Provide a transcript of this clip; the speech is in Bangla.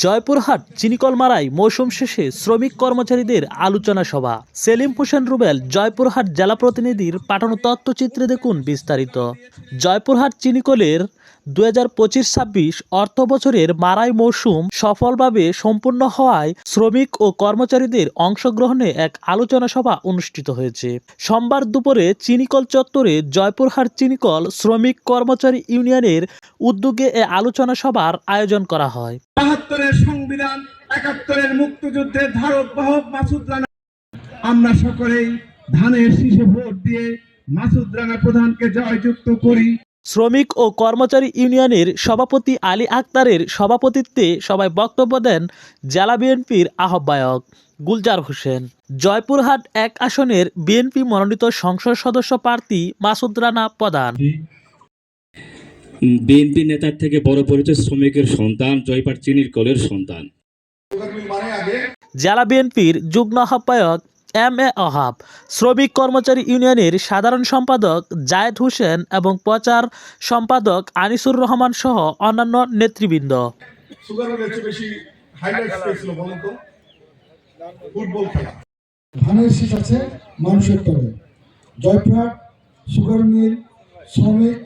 জয়পুরহাট চিনিকলমারায় মৌসুম শেষে শ্রমিক কর্মচারীদের আলোচনা সভা। সেলিম হোসেন রুবেল, জয়পুরহাট জেলা প্রতিনিধির পাঠানো তথ্যচিত্রে দেখুন বিস্তারিত। জয়পুরহাট চিনিকলের 2025-26 অর্থ বছরের মারাই মৌসুম সফলভাবে সম্পূর্ণ হওয়ায় শ্রমিক ও কর্মচারীদের অংশগ্রহণে এক আলোচনা সভা অনুষ্ঠিত হয়েছে। সোমবার দুপুরে চিনিকল চত্বরে জয়পুরহাট চিনিকল শ্রমিক কর্মচারী ইউনিয়নের উদ্যোগে এ আলোচনা সভার আয়োজন করা হয়। ৭২-এর সংবিধান, ৭১-এর মুক্তিযুদ্ধের ধারক বাহক মাসুদ রানা, আমরা সকলেই ধানের শীষে ভোট দিয়ে মাসুদ রানা প্রধানকে জয়যুক্ত করি। শ্রমিক ও কর্মচারী ইউনিয়নের সভাপতি আলী আক্তারের সভাপতিত্বে সভায় বক্তব্য দেন জেলা বিএনপির আহ্বায়ক গুলজার হোসেন। জয়পুরহাট ১ আসনের বিএনপি মনোনীত সংসদ সদস্য প্রার্থী মাসুদ রানা প্রধান। বিএনপি নেতার থেকে বড় পরিচয় শ্রমিকের সন্তান, জয়পুরহাট চিনির কলের সন্তান। জেলা বিএনপির যুগ্ম আহ্বায়ক এম.এ. ওহাব, শ্রমিক কর্মচারী ইউনিয়নের সাধারণ সম্পাদক জায়েদ হোসেন এবং প্রচার সম্পাদক আনিসুর রহমান সহ অন্যান্য নেতৃবৃন্দ। ধানের শীষ আছে মানুষের তবে। জয়পুরহাট সুগার মিল শ্রমিক